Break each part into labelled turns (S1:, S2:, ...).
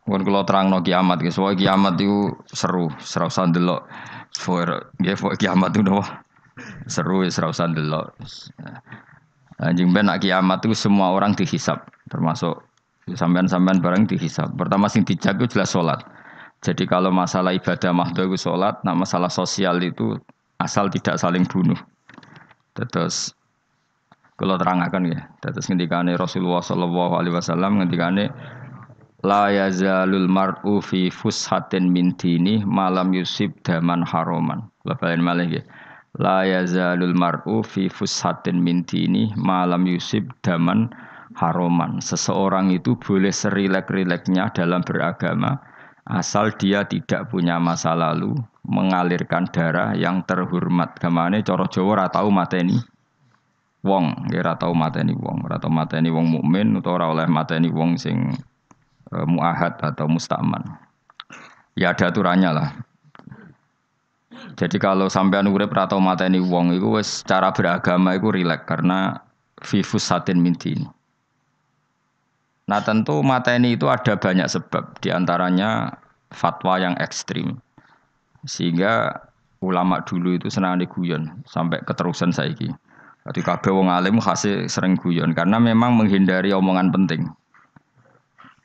S1: Mun kula terangno kiamat guys, wae kiamat itu seru, ora usah ndelok. Nggih, kiamat itu napa? Seru wis ora usah ndelok. Anjing ben nak kiamat itu semua orang dihisab, termasuk sampean-sampean barang dihisab. Pertama sing dijak itu jelas salat. Jadi kalau masalah ibadah mahdoh itu salat, nah masalah sosial itu asal tidak saling bunuh. Terus kalau terangaken ya, terus ngendikane Rasulullah sallallahu alaihi wasallam ngendikane la yazalul mar'u fi fushatin min dini malam yusib daman haroman. Labain malih nggih. La yazalul mar'u fi fushatin min dini malam yusib daman haroman. Seseorang itu boleh serilek-rileknya dalam beragama asal dia tidak punya masa lalu mengalirkan darah yang terhormat. Kamane cara Jawa ora tau mateni wong, ora tau mateni wong, ora tau mateni wong mukmin utawa ora oleh mateni wong sing muahad atau mustaman. Ya ada aturannya lah. Jadi kalau sampean urip ra tau mateni wong iku wis cara beragama iku rileks karena fifus satin mintin. Nah tentu mateni itu ada banyak sebab, diantaranya fatwa yang ekstrim. Sehingga ulama dulu itu senang guyon sampai keterusan saiki. Jadi kabeh wong alim khase sering guyon karena memang menghindari omongan penting.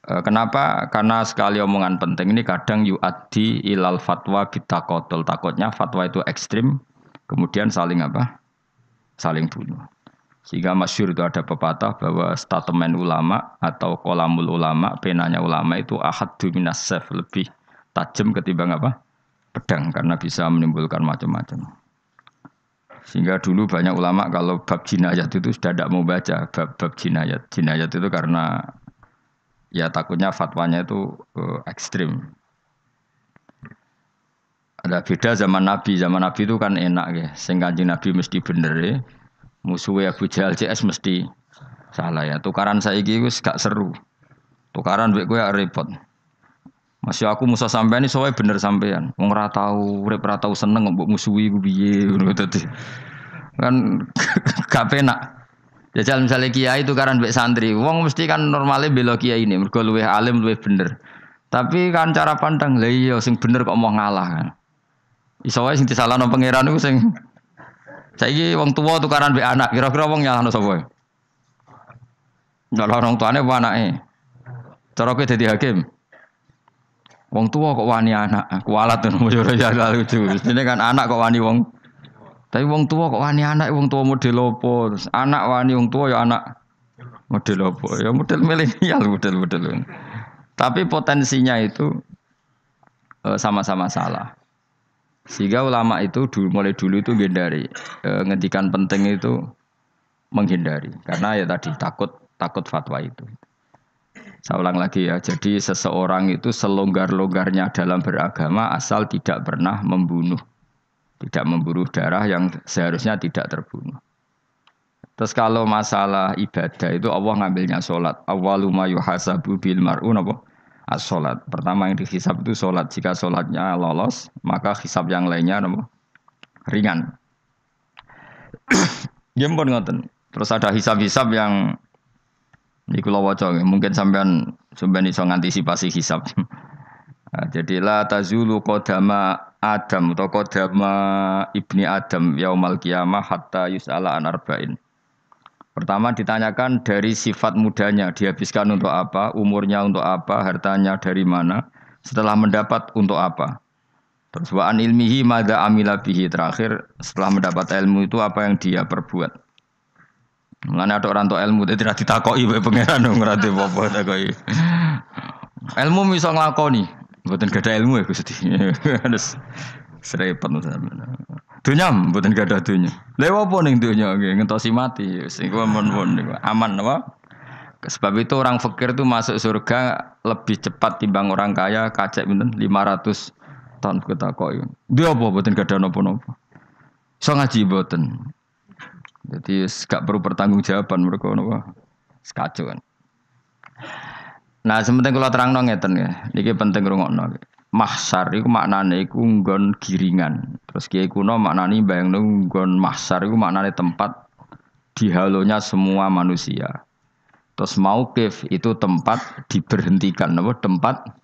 S1: Kenapa? Karena sekali omongan penting ini kadang yu'addi ilal fatwa bitaqatul. Takutnya fatwa itu ekstrim, kemudian saling apa? Saling bunuh. Sehingga masyhur itu ada pepatah bahwa statement ulama atau kolamul ulama, penanya ulama itu ahaddu minas sayf, lebih tajam ketimbang apa? Pedang, karena bisa menimbulkan macam-macam. Sehingga dulu banyak ulama kalau bab jinayat itu sudah tidak mau baca bab jinayat. Jinayat itu karena ya takutnya fatwanya itu ekstrim. Ada beda zaman Nabi itu kan enak ya. Sing Kanjeng Nabi mesti bener ya. Musuhnya Abu Jahal CS mesti salah ya. Tukaran saiki wis gak seru. Tukaran mbek kowe repot. Masih aku musuh sampean iki sowe bener sampean. Wong ora tau urip ora tau seneng mbok musuhi ku piye ngono dadi. Kan gak penak. Jajal misalnya kiai tukaran mbek santri, wong mesti kan normalnya bela kiai ini, mergo luwih alim luwih bener. Tapi kan cara pandang, lah iya sing bener kok mau ngalah kan. Iso wae sing disalahno pangeran iku sing saiki wong tuwa tukaran mbek anak, kira-kira wong nyalahno sapa? Nyalahno wong tuane apa anake? Cara kowe dadi hakim. Wong tuwa kok wani anak, kualat ngono yo ya lucu. Mestine kan anak kok wani wong. Tapi wong tua kok wani anak, wong tua model opo? Terus anak wani wong tua ya anak model opo? Ya model milenial, model. Tapi potensinya itu sama-sama salah. Sehingga ulama itu mulai dulu itu menghindari, ngendikan penting itu menghindari. Karena ya tadi takut fatwa itu. Saya ulang lagi ya, jadi seseorang itu selonggar-longgarnya dalam beragama asal tidak pernah membunuh. Tidak memburu darah yang seharusnya tidak terbunuh. Terus kalau masalah ibadah itu Allah ngambilnya sholat. Awwalu ma yuhasabu bil mar'u napa? As-sholat. Pertama yang dihisab itu sholat. Jika sholatnya lolos, maka hisab yang lainnya napa? Ringan. Ya pun ngoten. Terus ada hisab-hisab yang niku kula waca mungkin sampean iso ngantisipasi hisab. Nah, jadi la tazulu qadama Adam atau qadama ibni Adam yaumal qiyamah hatta yus'ala an arba'in. Pertama ditanyakan dari sifat mudanya, dihabiskan untuk apa, umurnya untuk apa, hartanya dari mana, setelah mendapat untuk apa. Terus wa an ilmihi madza amila bihi, terakhir setelah mendapat ilmu itu apa yang dia perbuat. Mulane ada orang tok ilmu tidak ditakoki wae pangeran ora apa takoki. Ilmu iso nglakoni, mboten gadah ilmu ya Gusti. Terus serepet sampeyan. Dunya mboten gadah dunya. Lha apa ning dunya nggih ngentosi mati sing mon-mon niku aman apa? Sebab itu orang fakir itu masuk surga lebih cepat timbang orang kaya kacek pinten 500 tahun ketakoki. Dia apa mboten gadah napa-napa. Iso ngaji mboten. Jadi gak perlu pertanggungjawaban mereka napa sekacau kan. Nah, sementing kula terangno ngeten ya. Niki penting rungokno. Mahsyar iku maknane iku nggon giringan. Terus kiai kuno maknane bayangno nggon mahsyar iku maknane tempat dihalonya semua manusia. Terus mauqif itu tempat diberhentikan, napa tempat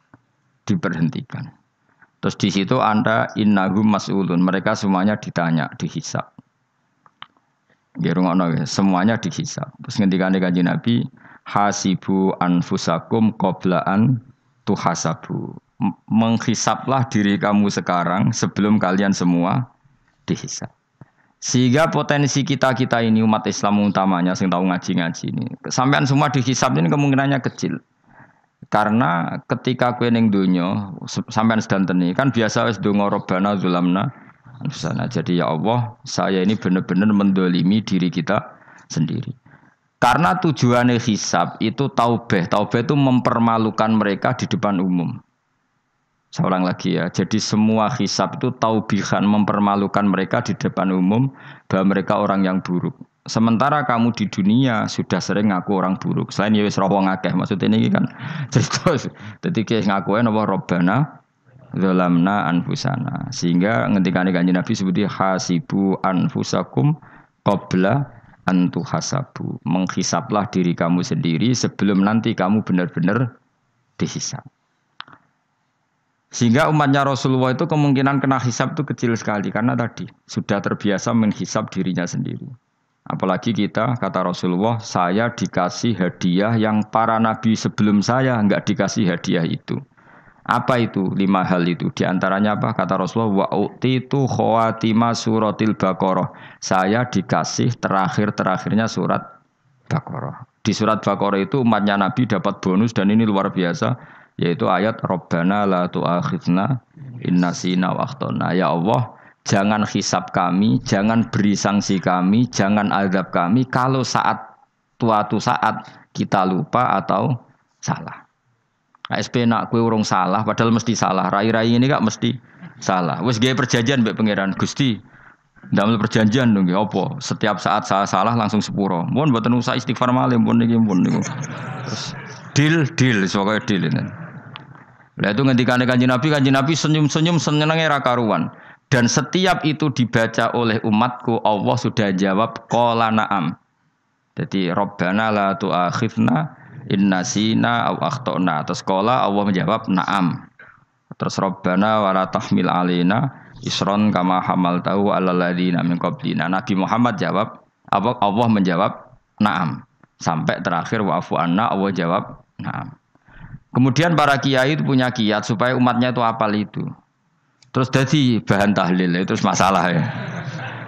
S1: diberhentikan. Terus di situ Anda innahum mas'ulun, mereka semuanya ditanya, dihisab. Semuanya dihisab. Terus ngendikane Kanjeng Nabi, hasibu anfusakum qabla an tuhasabu. Menghisablah diri kamu sekarang sebelum kalian semua dihisab. Sehingga potensi kita ini umat Islam utamanya sing tahu ngaji-ngaji ini, sampean semua dihisab ini kemungkinannya kecil. Karena ketika kowe ning donya sampean sedanten kan biasa wis donga Rabbana zulamna anfusana. Jadi ya Allah, saya ini benar-benar mendolimi diri kita sendiri. Karena tujuannya hisab itu taubah. Taubah itu mempermalukan mereka di depan umum. Saya ulang lagi ya. Jadi semua hisab itu taubihan, mempermalukan mereka di depan umum bahwa mereka orang yang buruk. Sementara kamu di dunia sudah sering ngaku orang buruk. Selain ya wis rawong akeh, maksudnya ini kan cerita ketika ngakuin apa Rabbana zalamna anfusana. Sehingga ngendikane Kanjeng Nabi sebuti hasibu anfusakum qabla an tuhasabu. Menghisablah diri kamu sendiri sebelum nanti kamu benar-benar dihisab. Sehingga umatnya Rasulullah itu kemungkinan kena hisab itu kecil sekali karena tadi sudah terbiasa menghisab dirinya sendiri. Apalagi kita, kata Rasulullah, saya dikasih hadiah yang para nabi sebelum saya enggak dikasih hadiah itu. Apa itu? 5 hal itu. Di antaranya apa? Kata Rasulullah, wa utitu khawatima suratil Baqarah. Saya dikasih terakhir-terakhirnya surat Baqarah. Di surat Baqarah itu umatnya Nabi dapat bonus dan ini luar biasa, yaitu ayat Rabbana la tu'akhidna innasina wa akhtana. Ya Allah, jangan hisab kami, jangan beri sanksi kami, jangan azab kami kalau suatu saat kita lupa atau salah. ASP nak kue urung salah, padahal mesti salah. Rai-rai ini gak mesti salah. Wes gawe perjanjian mbek pangeran Gusti. Ndamel perjanjian dong, apa? Setiap saat saya salah langsung sepuro. Mohon mboten usah istighfar malih, mohon niki mohon niku. Terus deal, pokoke deal ini. Lah itu ngendikane Kanjeng Nabi senyum-senyum senenge ra karuan. Dan setiap itu dibaca oleh umatku, Allah sudah jawab qala na'am. Jadi Rabbana la tu'akhidna innasina aw akhtana. Terus qala Allah menjawab na'am. Terus Rabbana wa la tahmil alaina isron kama hamaltahu 'alal ladzina min qablina. Nabi Muhammad jawab, Allah menjawab na'am. Sampai terakhir wa'fu anna, Allah jawab na'am. Kemudian para kiai itu punya kiat supaya umatnya itu hafal itu. Terus jadi bahan tahlil itu masalah ya.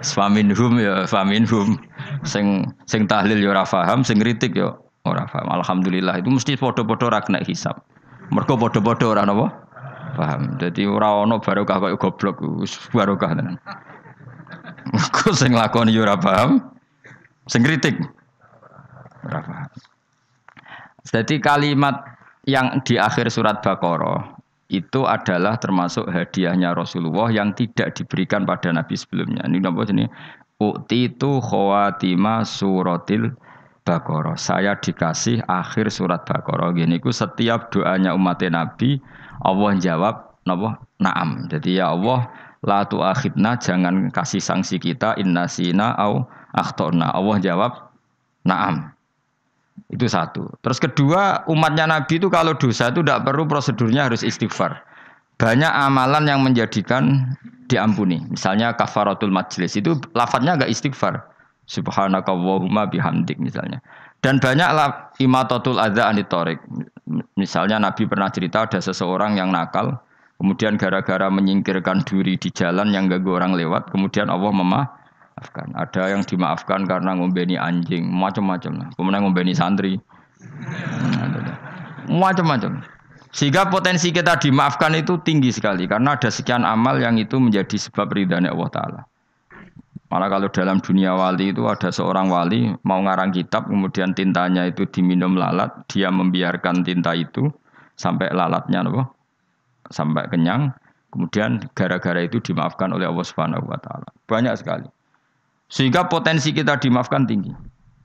S1: Faminhum ya faminhum. Sing tahlil ya ora paham, sing kritik ya ora paham. Alhamdulillah itu mesti padha-padha ora kena hisab. Mergo padha-padha ora napa? Paham. Dadi ora ana barokah kaya goblok wis barokah tenan. Mergo sing lakoni ya ora paham, sing kritik ora paham. Jadi kalimat yang di akhir surat Baqarah itu adalah termasuk hadiahnya Rasulullah yang tidak diberikan pada Nabi sebelumnya. Ini apa jenis? U'titu khawatima suratil Baqarah. Saya dikasih akhir surat Baqarah. Gini ku setiap doanya umat Nabi Allah jawab napa? Na'am. Jadi ya Allah la tu'akhidna, jangan kasih sanksi kita innasina au akhtana. Allah jawab na'am. Itu satu. Terus kedua, umatnya Nabi itu kalau dosa itu tidak perlu prosedurnya harus istighfar. Banyak amalan yang menjadikan diampuni. Misalnya kafaratul majlis itu lafadznya enggak istighfar. Subhanakallahumma bihamdik misalnya. Dan banyak imatatul adza anit thoriq. Misalnya Nabi pernah cerita ada seseorang yang nakal, kemudian gara-gara menyingkirkan duri di jalan yang ganggu orang lewat, kemudian Allah memaafkan. Ada yang dimaafkan karena ngombeni anjing, macam-macam lah. Kemudian ngombeni santri, macam-macam. Sehingga potensi kita dimaafkan itu tinggi sekali karena ada sekian amal yang itu menjadi sebab ridhanya Allah Taala. Malah kalau dalam dunia wali itu ada seorang wali mau ngarang kitab, kemudian tintanya itu diminum lalat, dia membiarkan tinta itu sampai lalatnya sampai kenyang, kemudian gara-gara itu dimaafkan oleh Allah Subhanahu Wa Taala. Banyak sekali. Sehingga potensi kita dimaafkan tinggi.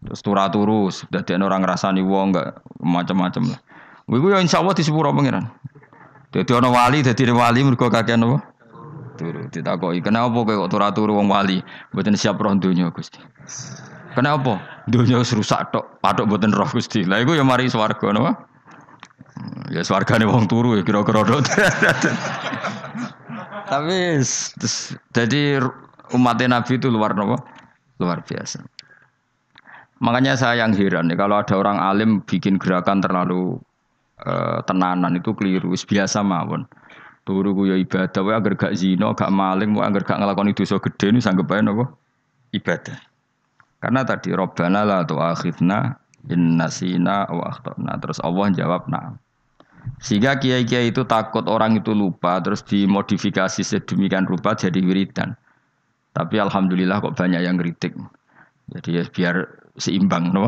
S1: Terus turus, dadi orang ngrasani wong enggak macam-macam lah. Iku ya insyaallah di sepuro pangeran. Dadi ana wali, dadi wali mergo kakean apa? Turu. Ditakoki, "Kenapa kowe kok turu wong wali? Mboten siap roh donya, Gusti." "Kenapa? Donya wis rusak tok, patok mboten roh Gusti." Lah iku ya mari swarga napa? Ya swargane wong turu ya kira-kira dot. Tapi jadi umat Nabi itu luar apa? Luar biasa. Makanya saya yang heran ya kalau ada orang alim bikin gerakan terlalu tenanan itu keliru. Biasa mawon. Turu ku ya ibadah wae agar gak zina, gak maling, wae agar gak nglakoni dosa gedhe ini sanggep ae napa? Ibadah. Karena tadi Rabbana la tu'akhidna in nasina wa akhtana. Terus Allah jawab na'am. Sehingga kiai-kiai itu takut orang itu lupa terus dimodifikasi sedemikian rupa jadi wiridan. Tapi alhamdulillah kok banyak yang kritik. Jadi ya biar seimbang no.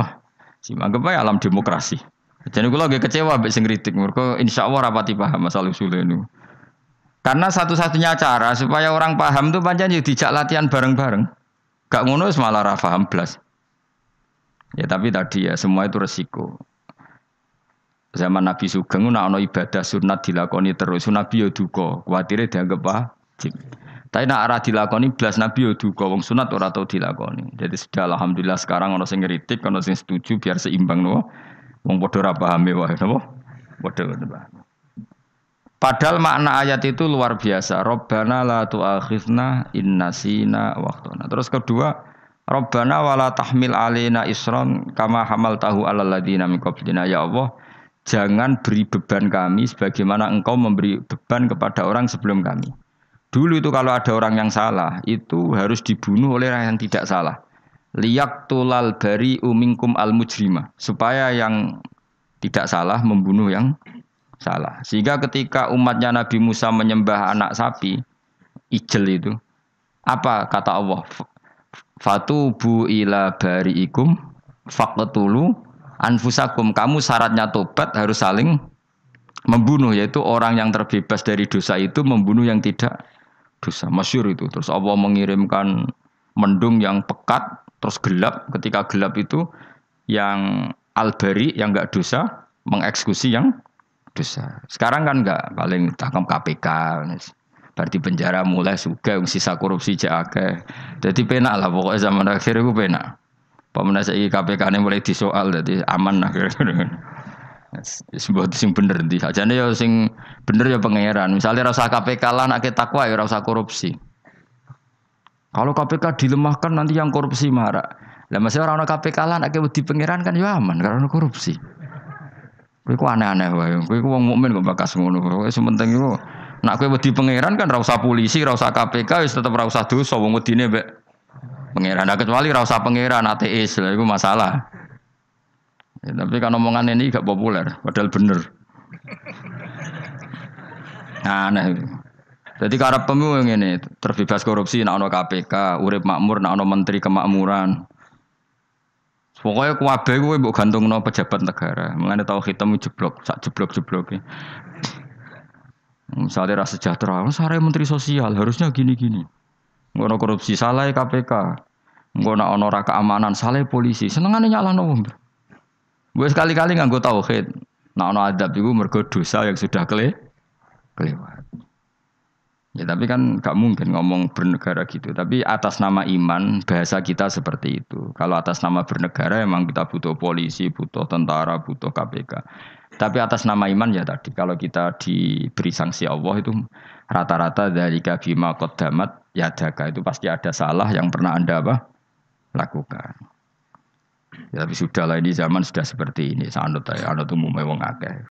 S1: Seimbang apa alam demokrasi. Jadi kula lagi kecewa mbek sing kritik mergo insyaallah rapati paham masalah usul ini. Karena satu-satunya cara supaya orang paham itu pancen yo dijak latihan bareng-bareng. Gak ngono malah ra paham blas. Ya tapi tadi ya semua itu resiko. Zaman Nabi Sugeng ana ibadah sunat dilakoni terus Nabi yo duka, kuwatire dianggap wajib. Tapi nek ora dilakoni blas Nabi yo duka, wong sunat ora tau dilakoni. Jadi sudah alhamdulillah sekarang ana sing ngritik, ana sing setuju biar seimbang no. Wong padha ora pahame wae napa? Padha paham. Padahal makna ayat itu luar biasa. Rabbana la tu'akhidna in nasina wa akhtana. Terus kedua, Rabbana wala tahmil alaina isron kama hamaltahu alal ladina min qablina. Ya Allah, jangan beri beban kami sebagaimana Engkau memberi beban kepada orang sebelum kami. Dulu itu kalau ada orang yang salah, itu harus dibunuh oleh orang yang tidak salah. Liyaqtulal bari uminkum al mujrima. Supaya yang tidak salah membunuh yang salah. Sehingga ketika umatnya Nabi Musa menyembah anak sapi, ijel itu, apa kata Allah? Fatubu ila bariikum faqtulu anfusakum. Kamu syaratnya tobat harus saling membunuh, yaitu orang yang terbebas dari dosa itu membunuh yang tidak dosa. Masyhur itu. Terus Allah mengirimkan mendung yang pekat, terus gelap. Ketika gelap itu yang al-bari yang enggak dosa mengeksekusi yang dosa. Sekarang kan enggak, paling tangkap KPK. Berarti penjara mulai suka sisa korupsi akeh. Jadi penak lah pokoknya zaman akhir itu penak. Pemenang saiki KPK ini mulai disoal jadi aman akhirnya. Sebuah sing bener ndi. Ajane ya sing bener ya pangeran. Misalnya rasa KPK lah nak takwa ya rasa korupsi. Kalau KPK dilemahkan nanti yang korupsi marah. Lah masih orang KPK lah nak wedi pangeran kan ya aman karena korupsi. Kowe aneh-aneh wae. Kowe wong mukmin kok bakas ngono. Wis penting iku nak kowe wedi pangeran kan ra usah polisi, ra usah KPK wis tetep ra usah dosa wong wedine mbek pangeran. Nah, kecuali ra usah pangeran ateis, lha iku masalah. Ya, tapi kan omongan ini gak populer, padahal bener. Nah, aneh. Jadi karep pemilu ngene, terbebas korupsi nek ana KPK, urip makmur nek ana menteri kemakmuran. Pokoknya kuwabe kuwi mbok gantungno pejabat negara. Mulane tau hitemu jeblok, sak jeblok-jebloke. Misalnya rasa sejahtera, sare menteri sosial harusnya gini-gini. Ngono korupsi salah KPK. Ngono ana ora keamanan salah polisi. Senengane nyalahno wong. Gue sekali-kali nganggo tauhid. Nek ana adab iku mergo dosa yang sudah kelewat. Ya tapi kan gak mungkin ngomong bernegara gitu. Tapi atas nama iman bahasa kita seperti itu. Kalau atas nama bernegara emang kita butuh polisi, butuh tentara, butuh KPK. Tapi atas nama iman ya tadi kalau kita diberi sanksi Allah itu rata-rata dari bima qaddamat yadaka itu pasti ada salah yang pernah Anda lakukan. Ya, tapi sudah lah ini zaman sudah seperti ini. Sanut umumnya wong akeh.